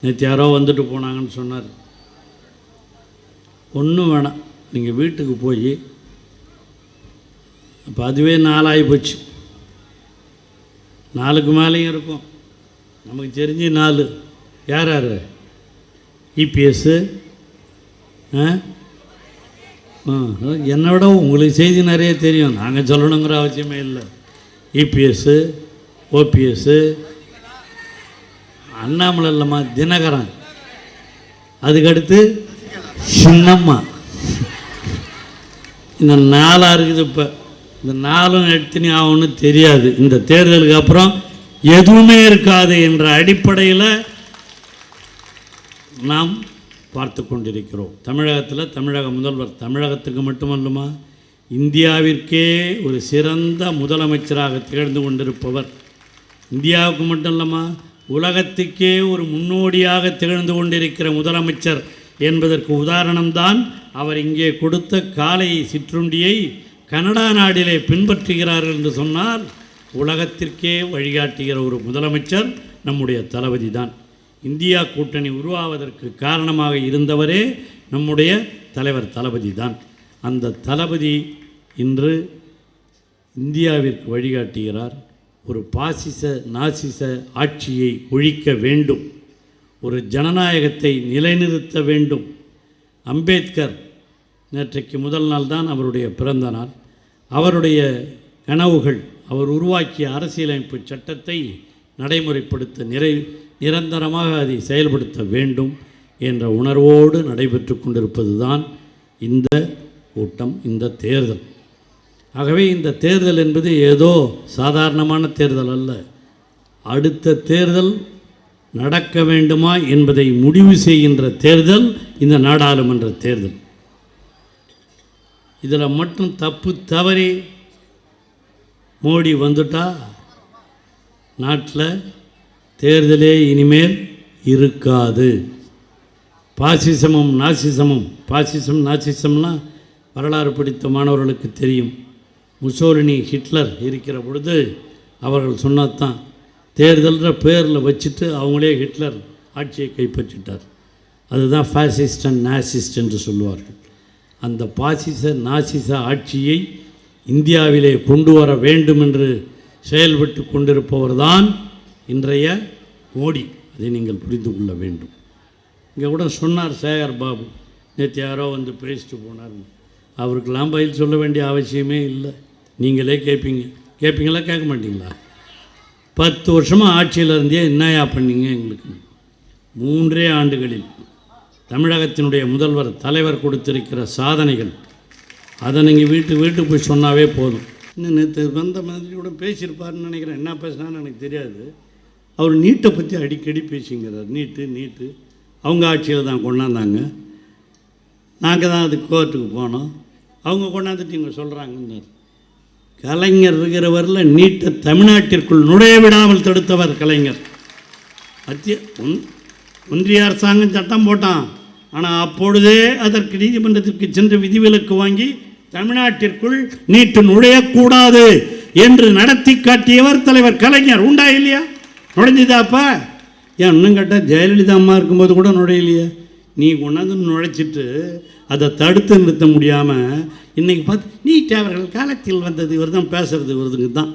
நேற்று யாரோ வந்துட்டு போனாங்கன்னு சொன்னார். ஒன்றும் வேணாம், நீங்கள் வீட்டுக்கு போய் இப்போ அதுவே 4 ஆகி போச்சு, 4க்கு மேலேயும் இருக்கும். நமக்கு தெரிஞ்சு 4 யார் யார்? இபிஎஸ்ஸு, என்னை விட உங்களுக்கு செய்தி நிறைய தெரியும், நாங்கள் சொல்லணுங்கிற அவசியமே இல்லை. இபிஎஸ்ஸு, ஓபிஎஸ்ஸு, அண்ணாமலை இல்லைம்மா தினகரன், அதுக்கடுத்து சின்னம்மா, இந்த 4 இருக்குது. இப்போ இந்த 4 எடுத்துனே ஆகும்னு தெரியாது. இந்த தேர்தலுக்கு அப்புறம் எதுவுமே இருக்காது என்ற அடிப்படையில் நாம் பார்த்து கொண்டிருக்கிறோம். தமிழகத்தில் தமிழக முதல்வர் தமிழகத்துக்கு மட்டுமல்லுமா இந்தியாவிற்கே ஒரு சிறந்த முதலமைச்சராக திகழ்ந்து கொண்டிருப்பவர். இந்தியாவுக்கு மட்டும் இல்லைம்மா உலகத்துக்கே ஒரு முன்னோடியாக திகழ்ந்து கொண்டிருக்கிற முதலமைச்சர் என்பதற்கு உதாரணம்தான் அவர் இங்கே கொடுத்த காலை சிற்றுண்டியை கனடா நாட்டிலே பின்பற்றுகிறார்கள் என்று சொன்னால் உலகத்திற்கே வழிகாட்டுகிற ஒரு முதலமைச்சர் நம்முடைய தளபதி தான். இந்தியா கூட்டணி உருவாவதற்கு காரணமாக இருந்தவரே நம்முடைய தலைவர் தளபதி தான். அந்த தளபதி இன்று இந்தியாவிற்கு வழிகாட்டுகிறார். ஒரு பாசிச நாசிச ஆட்சியை ஒழிக்க வேண்டும், ஒரு ஜனநாயகத்தை நிலைநிறுத்த வேண்டும். அம்பேத்கர் நேற்றைக்கு முதல் நாள் தான் அவருடைய பிறந்த நாள். அவருடைய கனவுகள், அவர் உருவாக்கிய அரசியலமைப்பு சட்டத்தை நடைமுறைப்படுத்த நிரந்தரமாக அதை செயல்படுத்த வேண்டும் என்ற உணர்வோடு நடைபெற்று கொண்டிருப்பது தான் இந்த கூட்டம், இந்த தேர்தல். ஆகவே இந்த தேர்தல் என்பது ஏதோ சாதாரணமான தேர்தல் அல்ல. அடுத்த தேர்தல் நடக்க வேண்டுமா என்பதை முடிவு செய்கின்ற தேர்தல் இந்த நாடாளுமன்ற தேர்தல். இதில் மட்டும் தப்பு தவறி மோடி வந்துட்டா நாட்டில் தேர்தலே இனிமேல் இருக்காது. பாசிசமும் நாசிசமும், பாசிசம் நாசிசம்லாம் வரலாறு படித்த மாணவர்களுக்கு தெரியும். முசோலினி, ஹிட்லர் இருக்கிற பொழுது அவர்கள் சொன்னதான் தேர்தல்ன்ற பேரில் வச்சுட்டு அவங்களே ஹிட்லர் ஆட்சியை கைப்பற்றிட்டார். அதுதான் ஃபாசிஸ்ட் அண்ட் நாசிஸ்ட் என்று சொல்லுவார்கள். அந்த பாசிச நாசிச ஆட்சியை இந்தியாவிலே கொண்டு வர வேண்டும் என்று செயல்பட்டு கொண்டிருப்பவர் தான் இன்றைய மோடி. அதை நீங்கள் புரிந்து கொள்ள வேண்டும். இங்கே கூட சொன்னார் சேகர் பாபு, நேற்று யாரோ வந்து பேசிட்டு போனார். அவருக்கெல்லாம் பதில் சொல்ல வேண்டிய அவசியமே இல்லை. நீங்களே கேட்பீங்களா கேட்க மாட்டீங்களா? 10 வருஷமாக ஆட்சியில் இருந்தே என்னையா பண்ணீங்க எங்களுக்கு? 3 ஆண்டுகளில் தமிழகத்தினுடைய முதல்வர் தலைவர் கொடுத்திருக்கிற சாதனைகள், அதை நீங்கள் வீட்டுக்கு போய் சொன்னாவே போதும். இன்னும் நேற்று வந்த மாதிரி கூட பேசியிருப்பாருன்னு நினைக்கிறேன். என்ன பேசினான்னு எனக்கு தெரியாது. அவர் நீட்டை பற்றி அடிக்கடி பேசிங்கிறார். நீட்டு அவங்க ஆட்சியில் தான் கொண்டாந்தாங்க, நாங்கள் தான் அது கோர்ட்டுக்கு போனோம், அவங்க கொண்டாந்துட்டு இவங்க சொல்கிறாங்கன்னார். கலைஞர் இருக்கிறவரில் நீட்டை தமிழ்நாட்டிற்குள் நுழைய விடாமல் தடுத்தவர் கலைஞர். ஒன்றிய அரசாங்கம் சட்டம் போட்டான், ஆனால் அப்பொழுதே அதற்கு நீதிமன்றத்திற்கு சென்று விதிவிலக்கு வாங்கி தமிழ்நாட்டிற்குள் நீட்டு நுழையக்கூடாது என்று நடத்தி காட்டியவர் தலைவர் கலைஞர். உண்டா இல்லையா? நுழைஞ்சுதாப்பா? ஏன் இன்னும் கேட்டால் ஜெயலலிதா அம்மா இருக்கும்போது கூட நுழையிலையா? நீ கொண்டாந்து நுழைச்சிட்டு அதை தடுத்து நிறுத்த முடியாமல் இன்றைக்கி பார்த்து நீட் அவர்கள் காலத்தில் வந்தது, இவர் தான் பேசுகிறது, இவருதுங்க தான்.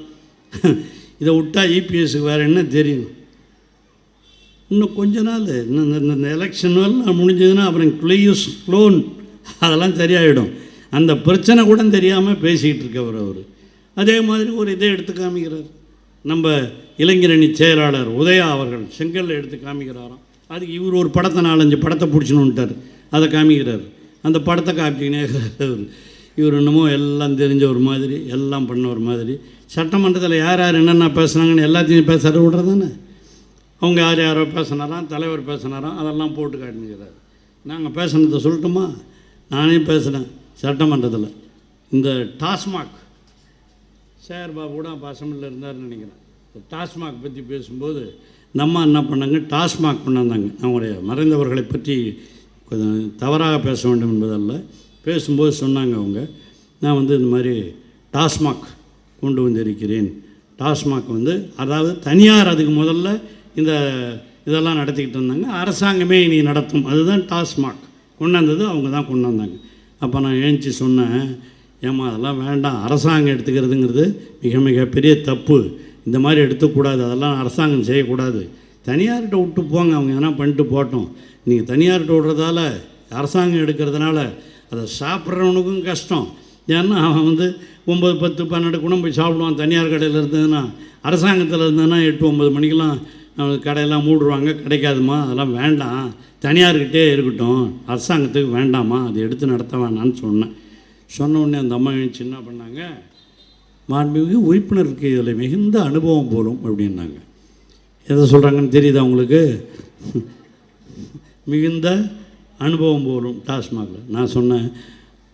இதை விட்டால் இபிஎஸ்க்கு வேறு என்ன தெரியும்? இன்னும் கொஞ்ச நாள், இன்னும் இந்த எலெக்ஷன்லாம் முடிஞ்சதுன்னா அப்புறம் க்ளோன் அதெல்லாம் சரியாயிடும். அந்த பிரச்சனை கூட தெரியாமல் பேசிக்கிட்டு இருக்கவர் அவர். அதே மாதிரி ஒரு இதை எடுத்து காமிக்கிறார். நம்ம இளைஞரணி செயலாளர் உதயா அவர்கள் செங்கல்ல எடுத்து காமிக்கிறாராம். அதுக்கு இவர் ஒரு படத்தை 4-5 படத்தை பிடிச்சினுட்டார், அதை காமிக்கிறார். அந்த படத்தை காமிச்சிக்கினே இருக்கிறார். இவர் இன்னமும் எல்லாம் தெரிஞ்ச ஒரு மாதிரி, எல்லாம் பண்ண ஒரு மாதிரி. சட்டமன்றத்தில் யார் யார் என்னென்ன பேசுனாங்கன்னு எல்லாத்தையும் பேச விடுறது தானே. அவங்க யாரோ பேசினாராம், தலைவர் பேசினாராம், அதெல்லாம் போட்டு காட்டினுக்கிறார். நாங்கள் பேசினதை சொல்லட்டுமா? நானே பேசுகிறேன் சட்டமன்றத்தில். இந்த டாஸ்மாக், சேகர் பாபு கூட அப்போ அசம்பிளியில் இருந்தார்னு நினைக்கிறேன். டாஸ்மாக் பற்றி பேசும்போது நம்ம என்ன பண்ணாங்க, டாஸ்மாக் கொண்டாந்தாங்க. அவங்களுடைய மறைந்தவர்களை பற்றி கொஞ்சம் தவறாக பேச வேண்டும் என்பதல்ல, பேசும்போது சொன்னாங்க அவங்க, நான் இந்த மாதிரி டாஸ்மாக் கொண்டு வந்திருக்கிறேன். டாஸ்மாக் அதாவது தனியார் அதுக்கு முதல்ல இந்த இதெல்லாம் நடத்திக்கிட்டு இருந்தாங்க. அரசாங்கமே இனி நடத்தும், அதுதான் டாஸ்மாக் கொண்டாந்தது, அவங்க தான் கொண்டாந்தாங்க. அப்போ நான் எழுந்துச்சி சொன்னேன், ஏம்மா அதெல்லாம் வேண்டாம், அரசாங்கம் எடுத்துக்கிறதுங்கிறது மிக மிக பெரிய தப்பு, இந்த மாதிரி எடுத்துக்கூடாது, அதெல்லாம் அரசாங்கம் செய்யக்கூடாது, தனியார்கிட்ட விட்டு போங்க, அவங்க எதனா பண்ணிட்டு போட்டோம். நீங்கள் தனியார்கிட்ட விடுறதால அரசாங்கம் எடுக்கிறதுனால அதை சாப்பிட்றவனுக்கும் கஷ்டம். ஏன்னா அவன் 9, 10, 12 கூட போய் சாப்பிடுவான். தனியார் கடையில் இருந்ததுன்னா, அரசாங்கத்தில் இருந்ததுன்னா 8, 9 மணிக்கெலாம் கடையெல்லாம் மூடுவாங்க, கிடைக்காதுமா, அதெல்லாம் வேண்டாம், தனியார்கிட்டே இருக்கட்டும், அரசாங்கத்துக்கு வேண்டாமா, அதை எடுத்து நடத்த வேணான்னு சொன்ன உடனே அந்த அம்மா என்ன பண்ணாங்க, மாண்புமிகு உறுப்பினருக்கு இதில் மிகுந்த அனுபவம் போலும் அப்படின்னாங்க. எதை சொல்கிறாங்கன்னு தெரியுது அவங்களுக்கு? மிகுந்த அனுபவம் போலும் டாஸ்மாகில். நான் சொன்னேன்,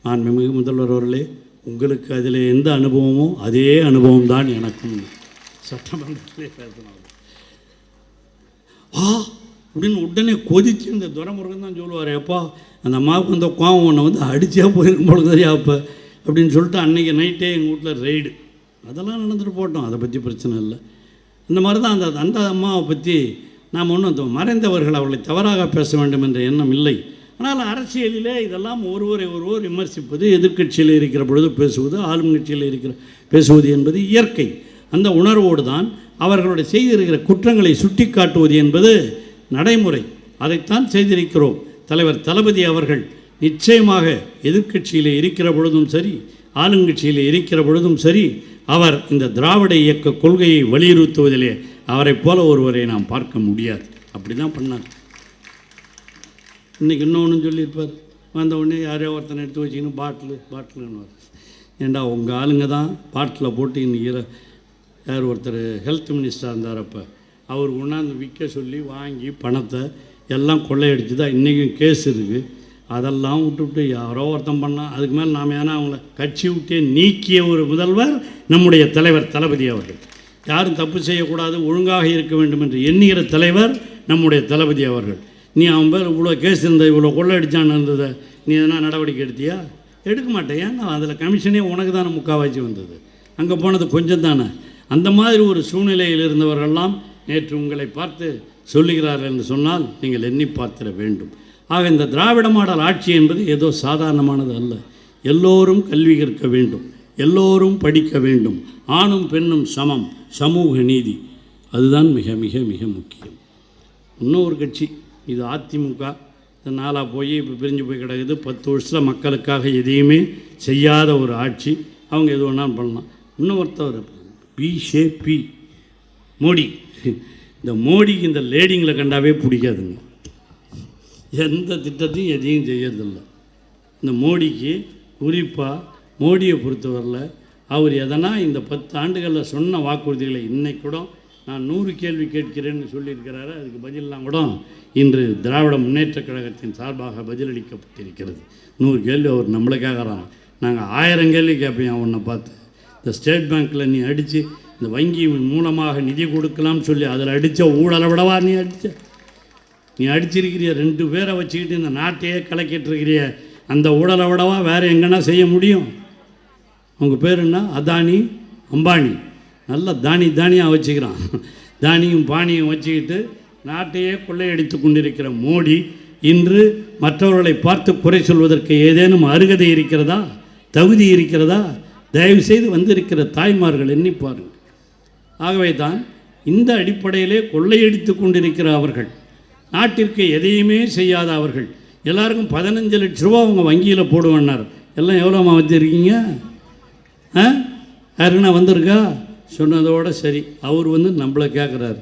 மாண்புமிகு முதல்வர் அவர்களே, உங்களுக்கு அதில் எந்த அனுபவமோ அதே அனுபவம் தான் எனக்கும். சட்டமன்றத்திலே பேசினாங்க. அப்படின்னு உடனே கொதிச்சு இந்த துரைமுருகன் தான் சொல்லுவார், எப்பா அந்த அம்மாவுக்கு அந்த கோவம் ஒன்று அடித்தே போயிருக்கும் பொழுது சரியா அப்போ அப்படின்னு சொல்லிட்டு அன்றைக்கி நைட்டே எங்கள் வீட்டில் ரெய்டு, அதெல்லாம் நடந்துட்டு போட்டோம், அதை பற்றி பிரச்சனை இல்லை. இந்த மாதிரி தான் அந்த அம்மாவை பற்றி நாம் ஒன்றும் மறைந்தவர்கள் அவர்களை தவறாக பேச வேண்டும் என்ற எண்ணம் இல்லை. ஆனால் அரசியலிலே இதெல்லாம் ஒருவரை விமர்சிப்பது, எதிர்க்கட்சியில் இருக்கிற பொழுது பேசுவது, ஆளுங்கட்சியில் பேசுவது என்பது இயற்கை. அந்த உணர்வோடு தான் அவர்களுடைய செய்திருக்கிற குற்றங்களை சுட்டி காட்டுவது என்பது நடைமுறை. அதைத்தான் செய்திருக்கிறோம். தலைவர் தளபதி அவர்கள் நிச்சயமாக எதிர்க்கட்சியில் இருக்கிற பொழுதும் சரி, ஆளுங்கட்சியில் இருக்கிற பொழுதும் சரி, அவர் இந்த திராவிட இயக்க கொள்கையை வலியுறுத்துவதிலே அவரை போல ஒருவரை நாம் பார்க்க முடியாது. அப்படி தான் பண்ணார். இன்றைக்கி இன்னொன்று சொல்லியிருப்பார், வந்த உடனே யாரையோ ஒருத்தனை எடுத்து வச்சிக்கணும் பாட்டிலுன்னு. ஏண்டா உங்கள் ஆளுங்க தான் பாட்டில் போட்டு இன்றைக்கி யார் ஒருத்தர் ஹெல்த் மினிஸ்டராக இருந்தார், அப்போ அவர் கொண்டாந்து விற்க சொல்லி வாங்கி பணத்தை எல்லாம் கொள்ளையடிச்சு தான் இன்றைக்கும் கேஸ் இருக்குது. அதெல்லாம் விட்டுவிட்டு யாரோ ஒருத்தம் பண்ணால் அதுக்கு மேலே நாம் ஏன்னா அவங்கள கட்சி விட்டே நீக்கிய ஒரு முதல்வர் நம்முடைய தலைவர் தளபதி அவர்கள். யாரும் தப்பு செய்யக்கூடாது, ஒழுங்காக இருக்க வேண்டும் என்று எண்ணுகிற தலைவர் நம்முடைய தளபதி அவர்கள். நீ அவன் பேர் இவ்வளோ கேஸ் இருந்த, இவ்வளோ கொள்ளையடிச்சான்னு இருந்ததை நீ எதனா நடவடிக்கை எடுத்தியா? எடுக்க மாட்டேன். ஏன்னா அதில் கமிஷனே உனக்கு தானே முக்கால்வாசி வந்தது, அங்கே போனது கொஞ்சம் தானே. அந்த மாதிரி ஒரு சூழ்நிலையில் இருந்தவர்களெல்லாம் நேற்று உங்களை பார்த்து சொல்லுகிறார்கள் என்று சொன்னால் நீங்கள் எண்ணி பார்த்திட வேண்டும். ஆக இந்த திராவிட மாடல் ஆட்சி என்பது ஏதோ சாதாரணமானது அல்ல. எல்லோரும் கல்வி கற்க வேண்டும், எல்லோரும் படிக்க வேண்டும், ஆணும் பெண்ணும் சமம், சமூக நீதி, அதுதான் மிக மிக மிக முக்கியம். இன்னொரு கட்சி இது அதிமுக, இந்த நாளாக போய் இப்போ பிரிஞ்சு போய் கிடக்குது. 10 வருஷத்தில் மக்களுக்காக எதையுமே செய்யாத ஒரு ஆட்சி. அவங்க எது வேணாலும் பண்ணலாம். இன்னொருத்தவர் பிஜேபி மோடி. இந்த மோடிக்கு இந்த லேடிங்களை கண்டாவே பிடிக்காதுங்க. எந்த திட்டத்தையும் எதையும் செய்யறதில்லை. இந்த மோடிக்கு குறிப்பாக மோடியை பொறுத்தவரையில் அவர் எதனா இந்த 10 ஆண்டுகளில் சொன்ன வாக்குறுதிகளை இன்னைக்கு கூட நான் 100 கேள்வி கேட்கிறேன்னு சொல்லியிருக்கிறாரு. அதுக்கு பதிலெலாம் கூட இன்று திராவிட முன்னேற்றக் கழகத்தின் சார்பாக பதிலளிக்கப்பட்டிருக்கிறது. 100 கேள்வி அவர் நம்மளை கேட்குறான். நாங்கள் 1000 கேள்வி கேட்பேன் அவனை பார்த்து. இந்த ஸ்டேட் பேங்க்கில் நீ அடித்து இந்த வங்கி மூலமாக நிதி கொடுக்கலாம்னு சொல்லி அதில் அடித்த ஊழலை விடவா நீ அடிச்சிருக்கிறிய 2 பேரை வச்சுக்கிட்டு இந்த நாட்டையே கலக்கிட்டுருக்கிறிய அந்த ஊழலை விடவா வேறு எங்கன்னா செய்ய முடியும்? அவங்க பேர் என்ன? அதானி அம்பானி. நல்லா தானியாக வச்சுக்கிறான். தானியும் பானியும் வச்சுக்கிட்டு நாட்டையே கொள்ளையடித்து கொண்டிருக்கிற மோடி இன்று மற்றவர்களை பார்த்து குறை சொல்வதற்கு ஏதேனும் அருகதை இருக்கிறதா, தகுதி இருக்கிறதா? தயவுசெய்து வந்திருக்கிற தாய்மார்கள் எண்ணி பாருங்கள். ஆகவே தான் இந்த அடிப்படையிலே கொள்ளையடித்து கொண்டிருக்கிற அவர்கள், நாட்டிற்கு எதையுமே செய்யாத அவர்கள், எல்லாருக்கும் 15 லட்ச ரூபா அவங்க வங்கியில் போடுவேன்னார். எல்லாம் எவ்வளோமா வச்சுருக்கீங்க? யாருக்குன்னா வந்திருக்கா? சொன்னதோடு சரி. அவர் நம்மளை கேட்குறாரு.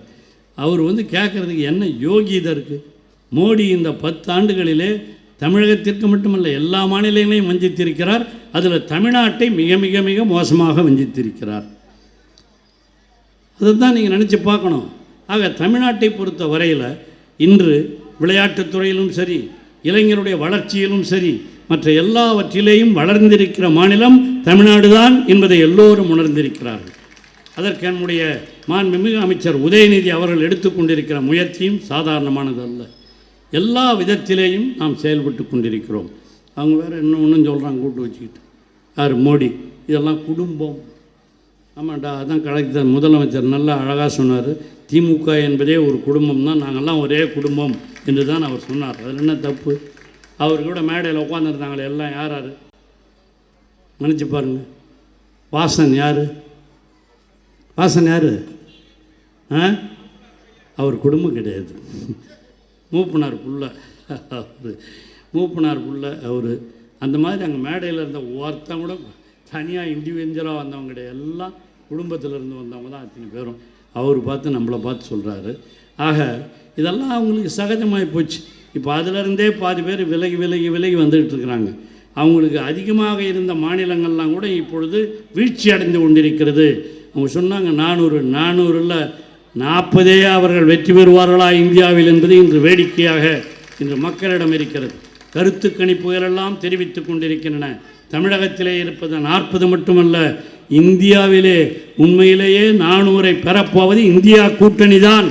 அவர் கேட்குறதுக்கு என்ன யோகியதை இருக்குது? மோடி இந்த 10 ஆண்டுகளிலே தமிழகத்திற்கு மட்டுமல்ல எல்லா மாநிலங்களையும் வஞ்சித்திருக்கிறார். அதில் தமிழ்நாட்டை மிக மிக மிக மோசமாக வஞ்சித்திருக்கிறார். அதை தான் நீங்கள் நினச்சி பார்க்கணும். ஆக தமிழ்நாட்டை பொறுத்த வரையில் இன்று விளையாட்டுத் துறையிலும் சரி, இளைஞருடைய வளர்ச்சியிலும் சரி, மற்ற எல்லாவற்றிலேயும் வளர்ந்திருக்கிற மாநிலம் தமிழ்நாடு தான் என்பதை எல்லோரும் உணர்ந்திருக்கிறார்கள். அதற்கு நம்முடைய மாண்புமிகு அமைச்சர் உதயநிதி அவர்கள் எடுத்துக்கொண்டிருக்கிற முயற்சியும் சாதாரணமானது அல்ல. எல்லா விதத்திலேயும் நாம் செயல்பட்டு கொண்டிருக்கிறோம். அவங்க வேறு ஒன்றும் சொல்கிறாங்க கூட்டு வச்சுக்கிட்டு. யார்? மோடி. இதெல்லாம் குடும்பம். ஆமாண்டா, அதான் கரெக்ட். முதலமைச்சர் நல்லா அழகாக சொன்னார். திமுக என்பதே ஒரு குடும்பம் தான், நாங்கள்லாம் ஒரே குடும்பம் என்று தான் அவர் சொன்னார். அதில் என்ன தப்பு? அவர் கூட மேடையில் உட்காந்துருந்தாங்களே எல்லாம் யார் யார் நினச்சி பாருங்க. வாசன் யார்? வாசன் யார்? அவர் குடும்பம் கிடையாது. மூப்பனார் புள்ள, மூப்பனார் புள்ள அவர். அந்த மாதிரி அங்கே மேடையில் இருந்த ஒருத்தன் கூட தனியாக இண்டிவிஜுவலாக வந்தவங்க கிடையாது, எல்லாம் குடும்பத்திலேருந்து வந்தவங்க தான் அத்தனை பேரும். அவர் பார்த்து நம்மளை பார்த்து சொல்கிறாரு. ஆக இதெல்லாம் அவங்களுக்கு சகஜமாகி போச்சு. இப்போ அதிலிருந்தே பாதி பேர் விலகி விலகி விலகி வந்துக்கிட்டு இருக்கிறாங்க. அவங்களுக்கு அதிகமாக இருந்த மாநிலங்கள்லாம் கூட இப்பொழுது வீழ்ச்சி அடைந்து கொண்டிருக்கிறது. அவங்க சொன்னாங்க 400 40 அவர்கள் வெற்றி பெறுவார்களா இந்தியாவில் என்பது இன்று வேடிக்கையாக இன்று மக்களிடம் இருக்கிறது. கருத்து கணிப்புகளெல்லாம் தெரிவித்துக் கொண்டிருக்கின்றன. தமிழகத்திலே இருப்பது 40 மட்டுமல்ல, இந்தியாவிலே உண்மையிலேயே 400 பெறப்போவது இந்தியா கூட்டணி தான்.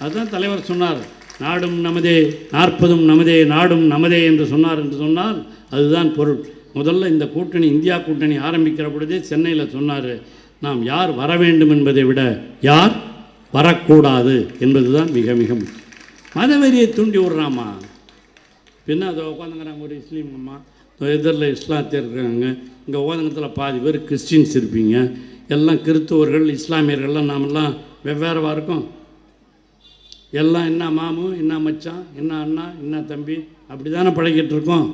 அதுதான் தலைவர் சொன்னார், நாடும் நமதே 40 நமதே நாடும் நமதே என்று சொன்னார். என்று சொன்னால் அதுதான் பொருள். முதல்ல இந்த கூட்டணி, இந்தியா கூட்டணி ஆரம்பிக்கிற பொழுதே சென்னையில் சொன்னார், நாம் யார் வர வேண்டும் என்பதை விட யார் வரக்கூடாது என்பது தான் மிக மிக முக்கியம். மதவெறியை தூண்டி விட்றாமா? பின்ன அதை உட்காந்துங்கிறாங்க ஒரு இஸ்லீம் அம்மா, எதிரில் இஸ்லாத்தியர் இருக்காங்க, இங்கே உட்காந்துங்கத்தில் பாதி பேர் கிறிஸ்டின்ஸ் இருப்பீங்க, எல்லாம் கிறிஸ்துவர்கள் இஸ்லாமியர்கள்லாம் நாமெல்லாம் வெவ்வேறவாக இருக்கோம். எல்லாம் என்ன மாமு, என்ன மச்சான், என்ன அண்ணா, என்ன தம்பி, அப்படி தானே பழகிட்டு இருக்கோம்.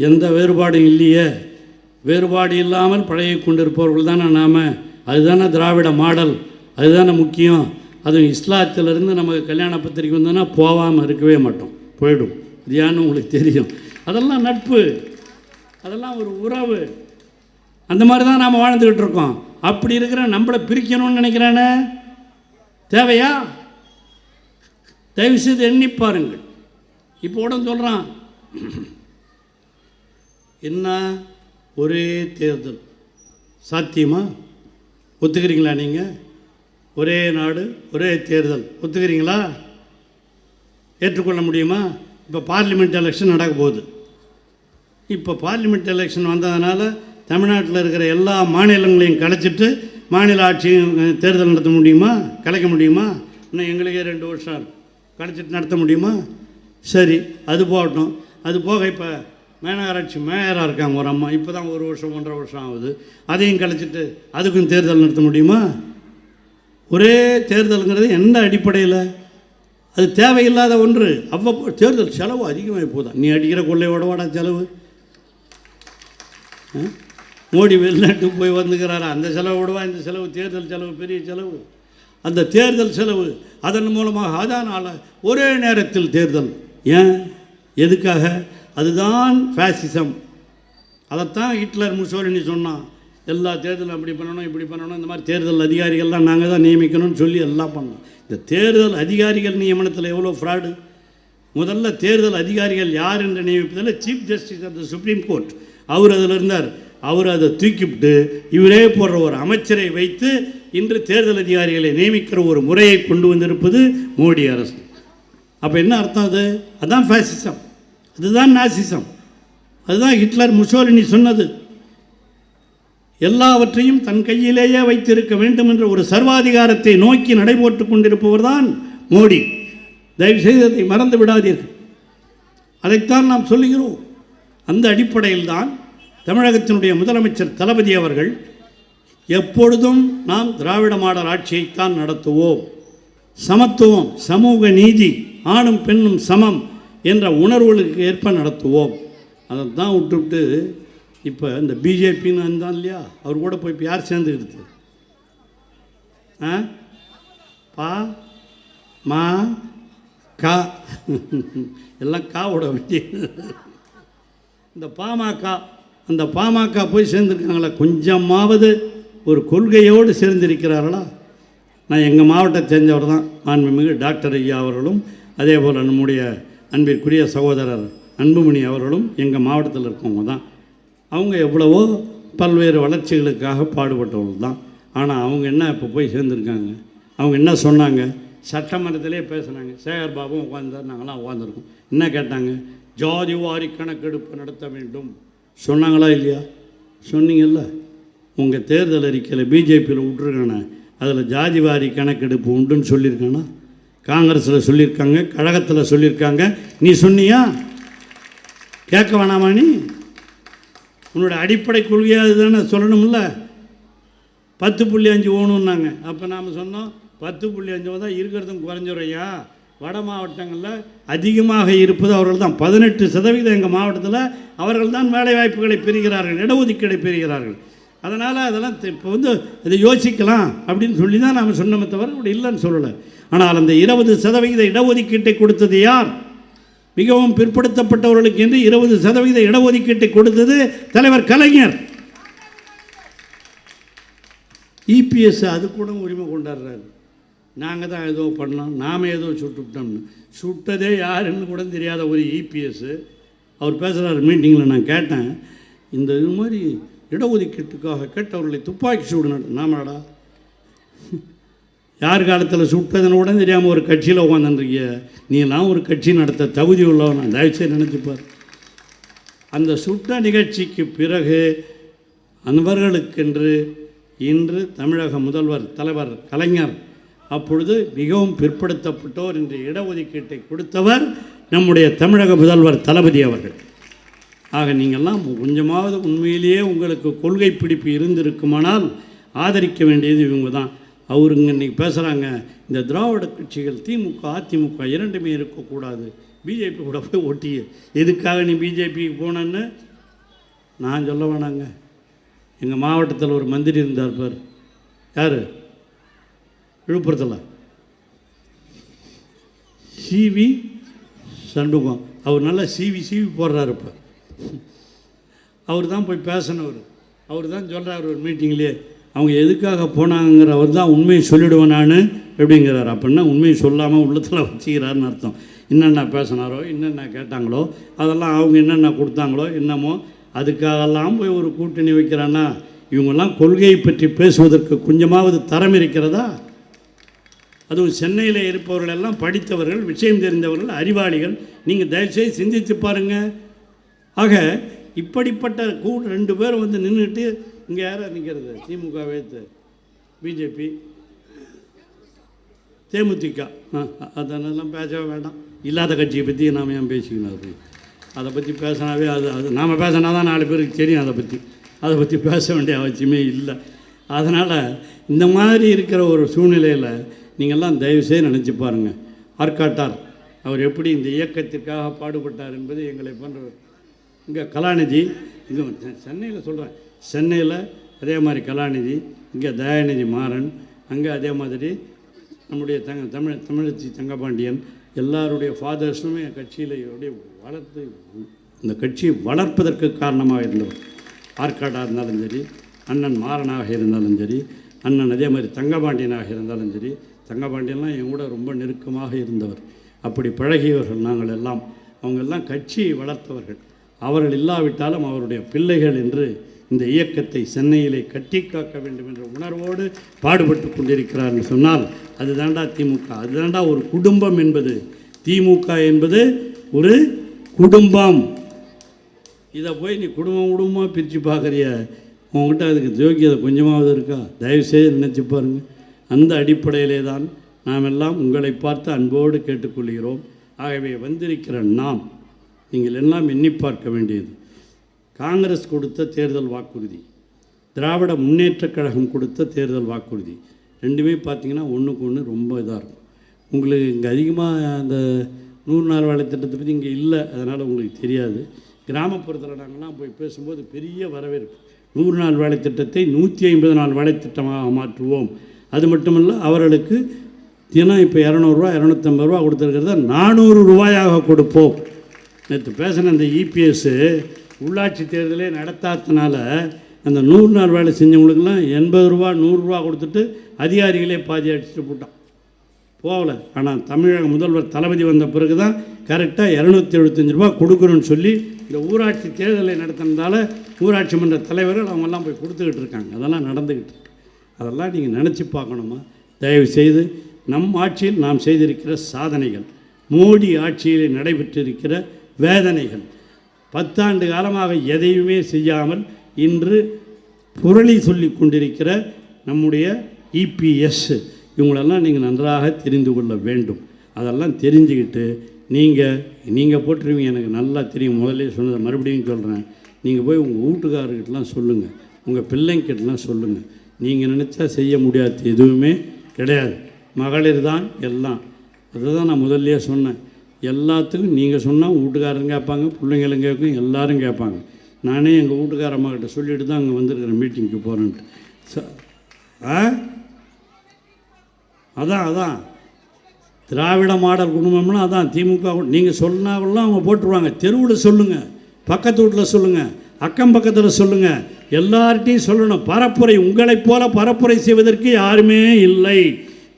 எந்த வேறுபாடும் இல்லையே. வேறுபாடு இல்லாமல் பழகி கொண்டிருப்பவர்கள் தானே நாம். அதுதானே திராவிட மாடல், அதுதானே முக்கியம். அதுவும் இஸ்லாத்திலிருந்து நமக்கு கல்யாண பத்திரிக்கை வந்தோன்னா போகாமல் இருக்கவே மாட்டோம், போயிடும். அது ஏன்னு உங்களுக்கு தெரியும். அதெல்லாம் நட்பு, அதெல்லாம் ஒரு உறவு. அந்த மாதிரி தான் நாம் வாழ்ந்துக்கிட்டு இருக்கோம். அப்படி இருக்கிற நம்மளை பிரிக்கணும்னு நினைக்கிறானே, தேவையா? தயவுசெய்து எண்ணி பாருங்கள். இப்போ உடனே சொல்கிறான், என்ன ஒரே தேர்தல் சாத்தியமா? ஒத்துக்கிறீங்களா? நீங்கள் ஒரே நாடு ஒரே தேர்தல் ஒத்துக்கிறீங்களா? ஏற்றுக்கொள்ள முடியுமா? இப்போ பார்லிமெண்ட் எலெக்ஷன் நடக்க போகுது. இப்போ பார்லிமெண்ட் எலெக்ஷன் வந்ததுனால தமிழ்நாட்டில் இருக்கிற எல்லா மாநிலங்களையும் கலைச்சிட்டு மாநில ஆட்சியும் தேர்தல் நடத்த முடியுமா? கலைக்க முடியுமா? இன்னும் எங்களுக்கே 2 வருஷம் கலைச்சிட்டு நடத்த முடியுமா? சரி, அது போகட்டும். அது போக இப்போ மாநகராட்சி மேயராக இருக்காங்க ஒரு அம்மா, இப்போ தான் 1 வருஷம் 1.5 வருஷம் ஆகுது. அதையும் கலைச்சிட்டு அதுக்கும் தேர்தல் நடத்த முடியுமா? ஒரே தேர்தலுங்கிறது எந்த அடிப்படையில்? அது தேவையில்லாத ஒன்று. அவ்வப்போ தேர்தல் செலவு அதிகமாகி போதா? நீ அடிக்கிற கொள்ளையோட வாடா செலவு. மோடி வெளிநாட்டுக்கு போய் வந்துக்கிறாரா, அந்த செலவு விடுவா இந்த செலவு, தேர்தல் செலவு பெரிய செலவு. அந்த தேர்தல் செலவு அதன் மூலமாக அதனால் ஒரே நேரத்தில் தேர்தல். ஏன்? எதுக்காக? அதுதான் ஃபேசிசம். அதைத்தான் ஹிட்லர் முசோலினி சொன்னான். எல்லா தேர்தலும் அப்படி பண்ணணும் இப்படி பண்ணணும், இந்த மாதிரி தேர்தல் அதிகாரிகள்லாம் நாங்கள் தான் நியமிக்கணும்னு சொல்லி எல்லாம் பண்ணோம். இந்த தேர்தல் அதிகாரிகள் நியமனத்தில் எவ்வளோ ஃப்ராடு. முதல்ல தேர்தல் அதிகாரிகள் யார் என்று நியமிப்பதில் chief justice of the supreme court அவர் அதில் இருந்தார். அவர் அதை தூக்கிவிட்டு இவரே போடுற ஒரு அமைச்சரை வைத்து இன்று தேர்தல் அதிகாரிகளை நியமிக்கிற ஒரு முறையை கொண்டு வந்திருப்பது மோடி அரசு. அப்போ என்ன அர்த்தம்? அதுதான் ஃபேசிசம், அதுதான் நாசிசம், அதுதான் ஹிட்லர் முசோலினி சொன்னது. எல்லாவற்றையும் தன் கையிலேயே வைத்திருக்க வேண்டும் என்ற ஒரு சர்வாதிகாரத்தை நோக்கி நடைபோட்டு கொண்டிருப்பவர் தான் மோடி. தயவுசெய்து அதை மறந்து விடாதீர்கள். அதைத்தான் நாம் சொல்லுகிறோம். அந்த அடிப்படையில் தான் தமிழகத்தினுடைய முதலமைச்சர் தளபதி அவர்கள் எப்பொழுதும் நாம் திராவிட மாடல் ஆட்சியைத்தான் நடத்துவோம், சமத்துவம் சமூக நீதி ஆணும் பெண்ணும் சமம் என்ற உணர்வுகளுக்கு ஏற்ப நடத்துவோம். அதை தான் விட்டுவிட்டு இப்போ இந்த பிஜேபின்னு இருந்தான் இல்லையா, அவர் கூட போய் இப்போ யார் சேர்ந்துக்கிடுது? பா மா கா எல்லாம் காவோட வெட்டி இந்த பாமக, அந்த பாமக போய் சேர்ந்துருக்காங்களா? கொஞ்சமாவது ஒரு கொள்கையோடு சேர்ந்திருக்கிறார்களா? நான் எங்கள் மாவட்டத்தை சேர்ந்தவர் தான், மாண்புமிகு டாக்டர் ஐயா அவர்களும் அதே போல் நம்முடைய அன்பிற்குரிய சகோதரர் அன்புமணி அவர்களும் எங்கள் மாவட்டத்தில் இருக்கவங்க தான். அவங்க எவ்வளவோ பல்வேறு வளர்ச்சிகளுக்காக பாடுபட்டவர்கள் தான். ஆனால் அவங்க என்ன இப்போ போய் சேர்ந்துருக்காங்க? அவங்க என்ன சொன்னாங்க? சட்டமன்றத்திலே பேசுனாங்க. சேகர் பாபும் உட்காந்துருந்தார், நாங்களாம் உட்காந்துருக்கோம். என்ன கேட்டாங்க? ஜாதி வாரி கணக்கெடுப்பு நடத்த வேண்டும் சொன்னாங்களா இல்லையா? சொன்னீங்கல்ல. உங்கள் தேர்தல் அறிக்கையில் பிஜேபியில் விட்டுருக்கானே, அதில் ஜாதிவாரி கணக்கெடுப்பு உண்டுன்னு சொல்லியிருக்கானா? காங்கிரஸில் சொல்லியிருக்காங்க, கழகத்தில் சொல்லியிருக்காங்க. நீ சொன்னியா? கேட்க வேணாமா? நீ உன்னோட அடிப்படை கொள்கையாக அதுதானே சொல்லணும்ல. 10.5 ஓணுன்னாங்க. அப்போ நாம் சொன்னோம் 10.5 தான் இருக்கிறதும் குறைஞ்சுறையா. வட மாவட்டங்களில் அதிகமாக இருப்பது அவர்கள் தான். 18% எங்கள் மாவட்டத்தில் அவர்கள் தான் வேலை வாய்ப்புகளை பெறுகிறார்கள், இடஒதுக்கீடை பெறுகிறார்கள். அதனால் அதெல்லாம் இப்போ இதை யோசிக்கலாம் அப்படின்னு சொல்லி தான் நாம் சொன்னோமே தவிர அப்படி இல்லைன்னு சொல்லலை. ஆனால் அந்த 20% இடஒதுக்கீட்டை கொடுத்தது யார்? மிகவும் பிற்படுத்தப்பட்டவர்களுக்கு என்று 20% இடஒதுக்கீட்டை கொடுத்தது தலைவர் கலைஞர். இபிஎஸ் அது கூட உரிமை கொண்டாடுறாரு. நாங்கள் தான் ஏதோ பண்ணோம், நாம் ஏதோ சுட்டுவிட்டோம்னு. சுட்டதே யாருன்னு கூட தெரியாத ஒரு இபிஎஸ் அவர் பேசுகிறார் மீட்டிங்கில். நான் கேட்டேன், இந்த இது மாதிரி இடஒதுக்கீட்டுக்காக கேட்டவர்களை துப்பாக்கி சூடு நாமடா யார் காலத்தில் சுட்டதுன்னு கூட தெரியாமல் ஒரு கட்சியில் உட்காந்துருக்கிய நீலாம் ஒரு கட்சி நடத்த தகுதி உள்ளவன் தயவுசெய்து நினச்சிப்பார். அந்த சுட்ட நிகழ்ச்சிக்கு பிறகு அன்பர்களுக்கென்று இன்று தமிழக முதல்வர் தலைவர் கலைஞர் அப்பொழுது மிகவும் பிற்படுத்தப்பட்டோர் என்ற இடஒதுக்கீட்டை கொடுத்தவர் நம்முடைய தமிழக முதல்வர் தளபதி அவர்கள். ஆக நீங்கள்லாம் கொஞ்சமாவது உண்மையிலேயே உங்களுக்கு கொள்கை பிடிப்பு இருந்திருக்குமானால் ஆதரிக்க வேண்டியது இவங்க தான். அவருங்க இன்றைக்கி பேசுகிறாங்க, இந்த திராவிட கட்சிகள் திமுக அதிமுக இரண்டுமே இருக்கக்கூடாது, பிஜேபி கூட போய் ஒட்டிய எதுக்காக நீ பிஜேபிக்கு போனன்னு நான் சொல்ல வேணாங்க. எங்கள் மாவட்டத்தில் ஒரு மந்திரி இருந்தார் பார், யார்? விழுப்புரத்தில் சிவி சண்முகம். அவர் நல்லா சிவி போடுறாரு. இப்போ அவர் தான் போய் பேசினவர். அவர் தான் சொல்கிறார் ஒரு மீட்டிங்லேயே, அவங்க எதுக்காக போனாங்கிறவர் தான் உண்மையை சொல்லிவிடுவேன் நான் எப்படிங்கிறார். அப்படின்னா உண்மையை சொல்லாமல் உள்ளத்தில் வச்சுக்கிறாருன்னு அர்த்தம். என்னென்ன பேசினாரோ, என்னென்ன கேட்டாங்களோ, அதெல்லாம் அவங்க என்னென்ன கொடுத்தாங்களோ என்னமோ, அதுக்காகலாம் போய் ஒரு கூட்டணி வைக்கிறான்னா இவங்கெல்லாம் கொள்கையை பற்றி பேசுவதற்கு கொஞ்சமாவது தரம் இருக்கிறதா? அதுவும் சென்னையில் இருப்பவர்கள் எல்லாம் படித்தவர்கள், விஷயம் தெரிந்தவர்கள், அறிவாளிகள். நீங்கள் தயவுசெய்து சிந்தித்து பாருங்கள். ஆக இப்படிப்பட்ட ரெண்டு பேர் நின்றுட்டு இங்கே யாராக நிற்கிறது? திமுக வைத்து பிஜேபி தேமுதிக. அதெல்லாம் பேசவே வேண்டாம். இல்லாத கட்சியை பற்றி நாம் ஏன் பேசிக்கணும்? அது அதை பற்றி பேசினாவே அது நாம் பேசினா தான் 4 பேருக்கு தெரியும். அதை பற்றி பேச வேண்டிய அவசியமே இல்லை. அதனால் இந்த மாதிரி இருக்கிற ஒரு சூழ்நிலையில் நீங்கள்லாம் தயவுசெய்து நினச்சி பாருங்கள். ஆர்காட்டார் அவர் எப்படி இந்த இயக்கத்திற்காக பாடுபட்டார் என்பது எங்களை போன்றவர். இங்கே கலாநிதி, இது சென்னையில் சொல்கிறேன், சென்னையில் அதே மாதிரி கலாநிதி, இங்கே தயாநிதி மாறன், அங்கே அதே மாதிரி நம்முடைய தமிழச்சி தங்கபாண்டியன், எல்லாருடைய ஃபாதர்ஸுமே என் கட்சியில் வளர்த்து இந்த கட்சியை வளர்ப்பதற்கு காரணமாக இருந்தவர். ஆற்காடாக இருந்தாலும் சரி, அண்ணன் மாறனாக இருந்தாலும் சரி, அண்ணன் அதே மாதிரி தங்கபாண்டியனாக இருந்தாலும் சரி. தங்கபாண்டியன்லாம் என் கூட ரொம்ப நெருக்கமாக இருந்தவர். அப்படி பழகியவர்கள் நாங்கள் எல்லாம். அவங்கெல்லாம் கட்சியை வளர்த்தவர்கள். அவர்கள் இல்லாவிட்டாலும் அவருடைய பிள்ளைகள் என்று இந்த இயக்கத்தை சென்னையிலே கட்டி காக்க வேண்டும் என்ற உணர்வோடு பாடுபட்டு கொண்டிருக்கிறார்னு சொன்னால் அதுதாண்டா திமுக. அதுதாண்டா ஒரு குடும்பம் என்பது. திமுக என்பது ஒரு குடும்பம். இதை போய் நீ குடும்பமாக பிரித்து பார்க்குறிய, உங்கள்கிட்ட அதுக்கு யோக்கியதை கொஞ்சமாவது இருக்கா? தயவுசெய்து நினச்சி பாருங்கள். அந்த அடிப்படையிலே தான் நாம் எல்லாம் உங்களை பார்த்து அன்போடு கேட்டுக்கொள்கிறோம். ஆகவே வந்திருக்கிற நாம் நீங்கள் எல்லாம் எண்ணி பார்க்க வேண்டியது, காங்கிரஸ் கொடுத்த தேர்தல் வாக்குறுதி, திராவிட முன்னேற்றக் கழகம் கொடுத்த தேர்தல் வாக்குறுதி ரெண்டுமே பார்த்திங்கன்னா ஒன்றுக்கு ஒன்று ரொம்ப இதாக இருக்கும். உங்களுக்கு இங்கே அதிகமாக அந்த 100 நாள் வேலை திட்டத்தை பற்றி இங்கே இல்லை, அதனால் உங்களுக்கு தெரியாது. கிராமப்புறத்தில் நாங்கள்லாம் போய் பேசும்போது பெரிய வரவேற்பு. 100 நாள் வேலை திட்டத்தை 150 நாள் வேலை திட்டமாக மாற்றுவோம். அது மட்டுமல்ல, அவர்களுக்கு தினம் இப்போ 200 ரூபா 250 ரூபா கொடுத்துருக்கிறத 400 ரூபாயாக கொடுப்போம். நேற்று பேசின அந்த இபிஎஸ் உள்ளாட்சி தேர்தலே நடத்தாதனால அந்த 100 நாள் வேலை செஞ்சவங்களுக்கெல்லாம் 80 ரூபா 100 ரூபா கொடுத்துட்டு அதிகாரிகளே பாதி அடிச்சுட்டு போட்டான், போகலை. ஆனால் தமிழக முதல்வர் தளபதி வந்த பிறகு தான் கரெக்டாக 275 ரூபா கொடுக்கணும்னு சொல்லி இந்த ஊராட்சி தேர்தலை நடத்தினதால ஊராட்சி மன்ற தலைவர்கள் அவங்கெல்லாம் போய் கொடுத்துக்கிட்டு இருக்காங்க. அதெல்லாம் நடந்துக்கிட்டு இருக்கு. அதெல்லாம் நீங்கள் நினச்சி பார்க்கணுமா? தயவு செய்து நம் ஆட்சியில் நாம் செய்திருக்கிற சாதனைகள், மோடி ஆட்சியில் நடைபெற்றிருக்கிற வேதனைகள், 10 ஆண்டு காலமாக எதையுமே செய்யாமல் இன்று புரளி சொல்லி கொண்டிருக்கிற நம்முடைய இபிஎஸ் இவங்களெல்லாம் நீங்கள் நன்றாக தெரிந்து கொள்ள வேண்டும். அதெல்லாம் தெரிஞ்சுக்கிட்டு நீங்கள் போட்டுருவீங்க, எனக்கு நல்லா தெரியும், முதல்ல சொன்னதை மறுபடியும் சொல்கிறேன். நீங்கள் போய் உங்கள் வீட்டுக்காரர்கிட்டலாம் சொல்லுங்கள், உங்கள் பிள்ளைங்கிட்டலாம் சொல்லுங்கள். நீங்கள் நினச்சா செய்ய முடியாது எதுவுமே கிடையாது. மகளிர் தான் எல்லாம். அதுதான் நான் முதல்லையே சொன்னேன். எல்லாத்துக்கும் நீங்கள் சொன்னால் வீட்டுக்காரங்க கேட்பாங்க, பிள்ளைங்களும் கேட்கும், எல்லோரும் கேட்பாங்க. நானே எங்கள் வீட்டுக்கார அம்மாக்கிட்ட சொல்லிட்டு தான் அங்கே வந்திருக்கிறேன், மீட்டிங்க்கு போகிறேன்ட்டு. அதான் திராவிட மாடல் குடும்பம்னா அதான் திமுக. நீங்கள் சொன்னாவெல்லாம் அவங்க போட்டுருவாங்க. தெருவில் சொல்லுங்கள், பக்கத்து வீட்டில் சொல்லுங்கள், அக்கம் பக்கத்தில் சொல்லுங்கள், எல்லார்ட்டையும் சொல்லணும். பரப்புரை, உங்களைப் போல பரப்புரை செய்வதற்கு யாருமே இல்லை.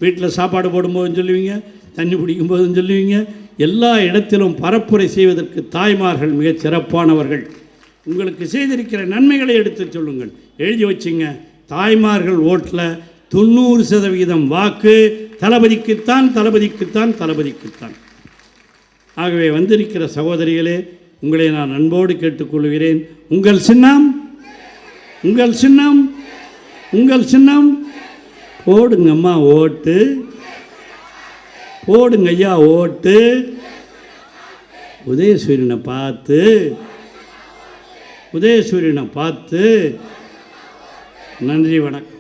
வீட்டில் சாப்பாடு போடும்போதும் சொல்லுவீங்க, தண்ணி பிடிக்கும்போதும் சொல்லுவீங்க, எல்லா இடத்திலும் பரப்புரை செய்வதற்கு தாய்மார்கள் மிகச் சிறப்பானவர்கள். உங்களுக்கு செய்திருக்கிற நன்மைகளை எடுத்து சொல்லுங்கள். எழுதி வச்சுங்க, தாய்மார்கள் ஓட்டில் 90% வாக்கு தளபதிக்குத்தான், தளபதிக்குத்தான், தளபதிக்குத்தான். ஆகவே வந்திருக்கிற சகோதரிகளே, உங்களை நான் அன்போடு கேட்டுக்கொள்கிறேன். உங்கள் சின்னம், உங்கள் சின்னம், உங்கள் சின்னம் போடுங்கம்மா ஓட்டு, போடுங்க ஐயா ஓட்டு. உதயசூரியனை பார்த்து, உதயசூரியனை பார்த்து. நன்றி, வணக்கம்.